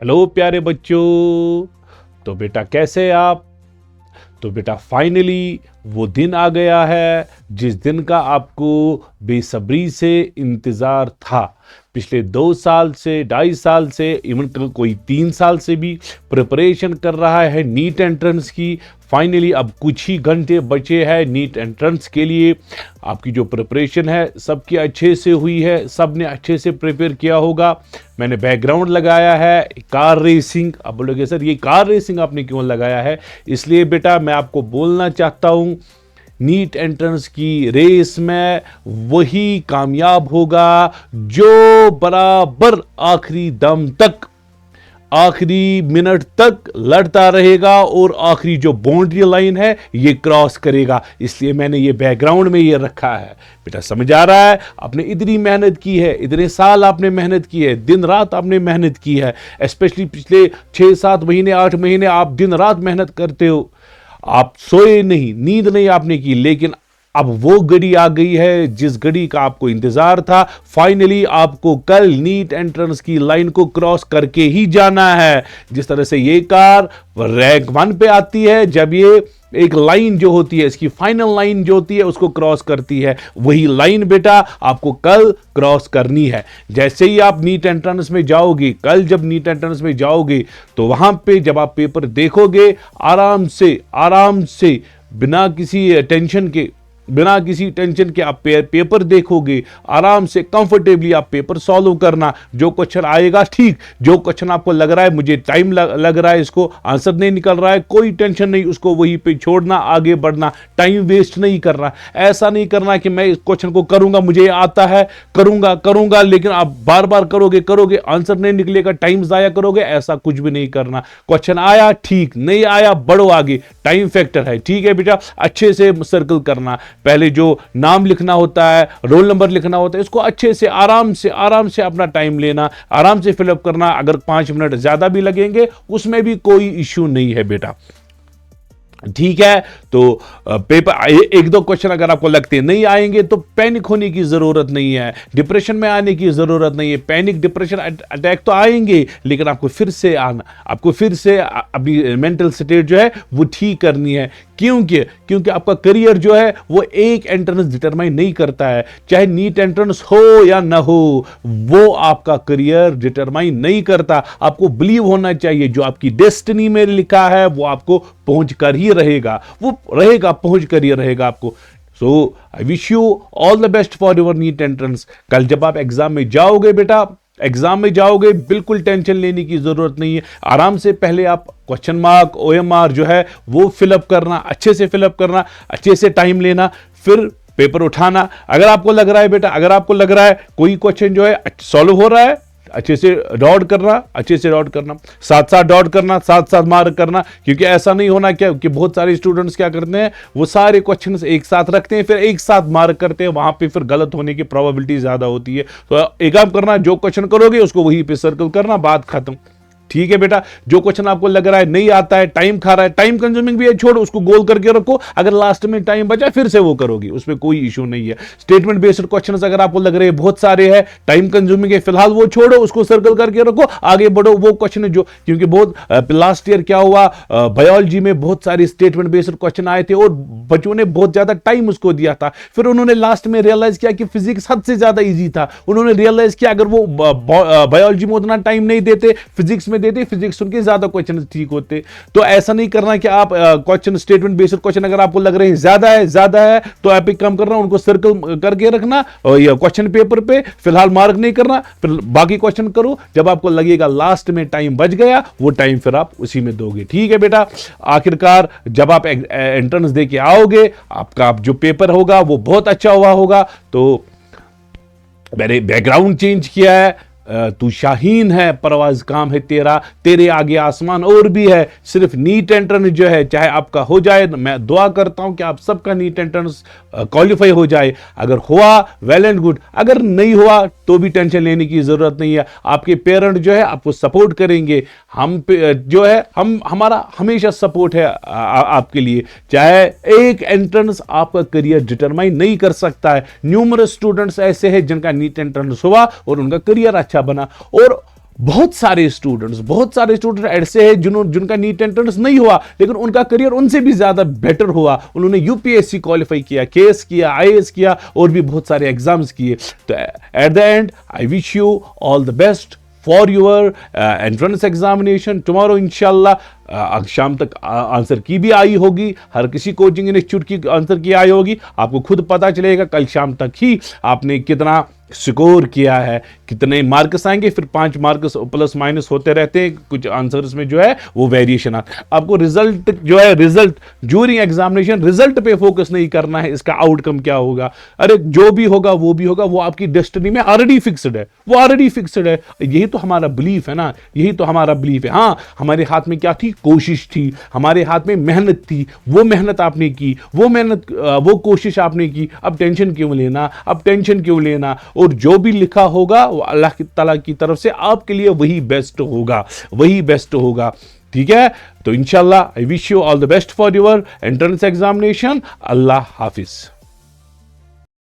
Hello प्यारे बच्चों। तो बेटा कैसे आप? तो बेटा फाइनली वो दिन आ गया है जिस दिन का आपको बेसब्री से इंतज़ार था। पिछले 2 साल से 2.5 साल से इवन कोई 3 साल से भी प्रिपरेशन कर रहा है नीट एंट्रेंस की। फाइनली अब कुछ ही घंटे बचे हैं नीट एंट्रेंस के लिए। आपकी जो प्रिपरेशन है सबकी अच्छे से हुई है, सब ने अच्छे से प्रिपेयर किया होगा। मैंने बैकग्राउंड लगाया है कार रेसिंग। अब बोलोगे सर ये कार रेसिंग आपने क्यों लगाया है? इसलिए बेटा मैं आपको बोलना चाहता हूँ, नीट एंट्रेंस की रेस में वही कामयाब होगा जो बराबर आखिरी दम तक, आखिरी मिनट तक लड़ता रहेगा और आखिरी जो बाउंड्री लाइन है ये क्रॉस करेगा। इसलिए मैंने ये बैकग्राउंड में ये रखा है। बेटा समझ आ रहा है? आपने इतनी मेहनत की है, इतने साल आपने मेहनत की है, दिन रात आपने मेहनत की है। स्पेशली पिछले 6-7 महीने 8 महीने आप दिन रात मेहनत करते हो। आप सोए नहीं, नींद नहीं आपने की, लेकिन अब वो घड़ी आ गई है जिस घड़ी का आपको इंतजार था। फाइनली आपको कल नीट एंट्रेंस की लाइन को क्रॉस करके ही जाना है। जिस तरह से ये कार रैंक 1 पे आती है, जब ये एक लाइन जो होती है, इसकी फाइनल लाइन जो होती है उसको क्रॉस करती है, वही लाइन बेटा आपको कल क्रॉस करनी है। जैसे ही आप नीट एंट्रेंस में जाओगे, कल जब नीट एंट्रेंस में जाओगे तो वहां पे जब आप पेपर देखोगे, आराम से बिना किसी टेंशन के आप पेपर देखोगे। आराम से कंफर्टेबली आप पेपर सॉल्व करना। जो क्वेश्चन आएगा ठीक, जो क्वेश्चन आपको लग रहा है मुझे टाइम लग रहा है, इसको आंसर नहीं निकल रहा है, कोई टेंशन नहीं, उसको वहीं पे छोड़ना, आगे बढ़ना, टाइम वेस्ट नहीं करना। ऐसा नहीं करना कि मैं इस क्वेश्चन को करूंगा, मुझे आता है, करूंगा, लेकिन आप बार बार करोगे आंसर नहीं निकलेगा, टाइम जाया करोगे। ऐसा कुछ भी नहीं करना। क्वेश्चन आया ठीक, नहीं आया बढ़ो आगे, टाइम फैक्टर है, ठीक है बेटा। अच्छे से सर्कल करना, पहले जो नाम लिखना होता है, रोल नंबर लिखना होता है, इसको अच्छे से आराम से अपना टाइम लेना, आराम से फिलअप करना। अगर 5 मिनट ज्यादा भी लगेंगे उसमें भी कोई इश्यू नहीं है बेटा, ठीक है। तो पेपर 1-2 क्वेश्चन अगर आपको लगते नहीं आएंगे तो पैनिक होने की जरूरत नहीं है, डिप्रेशन में आने की जरूरत नहीं है। पैनिक डिप्रेशन अटैक तो आएंगे, लेकिन आपको फिर से अपनी मेंटल स्टेट जो है वो ठीक करनी है। क्योंकि आपका करियर जो है वो एक एंट्रेंस डिटरमाइन नहीं करता है। चाहे नीट एंट्रेंस हो या ना हो, वो आपका करियर डिटरमाइन नहीं करता। आपको बिलीव होना चाहिए, जो आपकी डेस्टिनी में लिखा है वो आपको पहुंच कर ही रहेगा, पहुंच कर ही रहेगा आपको। So I wish you all the best for your NEET entrance. कल जब आप एग्जाम में जाओगे बेटा, बिल्कुल टेंशन लेने की जरूरत नहीं है। आराम से पहले आप क्वेश्चन मार्क, OMR जो है वो फिलअप करना, अच्छे से फिलअप करना, अच्छे से टाइम लेना, फिर पेपर उठाना। अगर आपको लग रहा है कोई क्वेश्चन जो है सॉल्व हो रहा है, अच्छे से डॉट करना, साथ डॉट करना, साथ मार्क करना। क्योंकि ऐसा नहीं होना क्या कि बहुत सारे स्टूडेंट्स क्या करते हैं, वो सारे क्वेश्चंस एक साथ रखते हैं, फिर एक साथ मार्क करते हैं, वहां पे फिर गलत होने की प्रोबेबिलिटी ज्यादा होती है। तो एक काम करना, जो क्वेश्चन करोगे उसको वहीं पे सर्कल करना, बात खत्म, ठीक है बेटा। जो क्वेश्चन आपको लग रहा है नहीं आता है, टाइम खा रहा है, टाइम कंज्यूमिंग भी है, छोड़ो, उसको गोल करके रखो। अगर लास्ट में टाइम बचा फिर से वो करोगे, उसमें कोई इशू नहीं है। स्टेटमेंट बेस्ड क्वेश्चंस अगर आपको लग रहे हैं बहुत सारे हैं, टाइम कंज्यूमिंग है, फिलहाल वो छोड़ो, उसको सर्कल करके रखो, आगे बढ़ो। वो क्वेश्चन जो, क्योंकि बहुत लास्ट ईयर क्या हुआ, बायोलॉजी में बहुत सारे स्टेटमेंट बेस्ड क्वेश्चन आए थे और बच्चों ने बहुत ज्यादा टाइम उसको दिया था। फिर उन्होंने लास्ट में रियलाइज किया कि फिजिक्स हद से ज्यादा ईजी था। उन्होंने रियलाइज किया अगर वो बायोलॉजी में उतना टाइम नहीं देते, फिजिक्स में देते, फिजिक्स उनके ज्यादा क्वेश्चन ठीक होते। तो ऐसा नहीं करना कि आप क्वेश्चन स्टेटमेंट बेस्ड क्वेश्चन अगर आपको लग रहे हैं ज्यादा है तो आप एक काम करना, उनको सर्कल करके रखना और क्वेश्चन पेपर पे, फिलहाल मार्क नहीं करना, फिर बाकी क्वेश्चन करो। जब आपको लगेगा लास्ट में टाइम बच गया, वो टाइम फिर आप उसी में दोगे, ठीक है बेटा। आखिरकार जब आप एंट्रेंस दे के आओगे, आपका जो पेपर होगा वो बहुत अच्छा हुआ होगा। तो मैंने बैकग्राउंड चेंज किया है, तू शाहीन है, परवाज काम है तेरा, तेरे आगे आसमान और भी है। सिर्फ नीट एंट्रेंस जो है चाहे आपका हो जाए, मैं दुआ करता हूं कि आप सबका नीट एंट्रेंस क्वालिफाई हो जाए। अगर हुआ वेल एंड गुड, अगर नहीं हुआ तो भी टेंशन लेने की जरूरत नहीं है। आपके पेरेंट जो है आपको सपोर्ट करेंगे, हमारा हमेशा सपोर्ट है आपके लिए। चाहे एक एंट्रेंस आपका करियर डिटरमाइन नहीं कर सकता है। न्यूमरस स्टूडेंट्स ऐसे हैं जिनका नीट एंट्रेंस हुआ और उनका करियर अच्छा बना, और बहुत सारे स्टूडेंट्स ऐसे हैं जिनका नीट एंट्रेंस नहीं हुआ, लेकिन उनका करियर उनसे भी ज्यादा बेटर हुआ। उन्होंने यूपीएससी क्वालिफाई किया, केएस किया, आईएएस किया और भी बहुत सारे एग्जाम्स किए। तो at the and I wish you all the best for your entrance examination. Tomorrow इंशाल्लाह शाम तक आंसर की भी आई होगी, हर किसी कोचिंग इंस्टीट्यूट की आंसर की आई होगी। आपको खुद पता चलेगा कल शाम तक ही आपने कितना स्कोर किया है, कितने मार्क्स आएंगे। फिर 5 मार्क्स प्लस माइनस होते रहते हैं, कुछ आंसर्स में जो है वो वेरिएशन आपको रिजल्ट जो है, रिजल्ट ड्यूरिंग एग्जामिनेशन रिजल्ट पे फोकस नहीं करना है, इसका आउटकम क्या होगा। अरे जो भी होगा वो भी होगा, वो आपकी डेस्टिनी में ऑलरेडी फिक्स्ड है, वो ऑलरेडी फिक्स्ड है। यही तो हमारा बिलीफ है ना, यही तो हमारा बिलीफ है। हाँ, हमारे हाथ में क्या थी, कोशिश थी, हमारे हाथ में मेहनत थी, वो मेहनत आपने की, वो कोशिश आपने की। अब टेंशन क्यों लेना, अब टेंशन क्यों लेना। और जो भी लिखा होगा वो अल्लाह ताला की तरफ से आपके लिए वही बेस्ट होगा, वही बेस्ट होगा। ठीक है, तो इंशाल्लाह आई wish you all the best for your entrance examination. Allah Hafiz.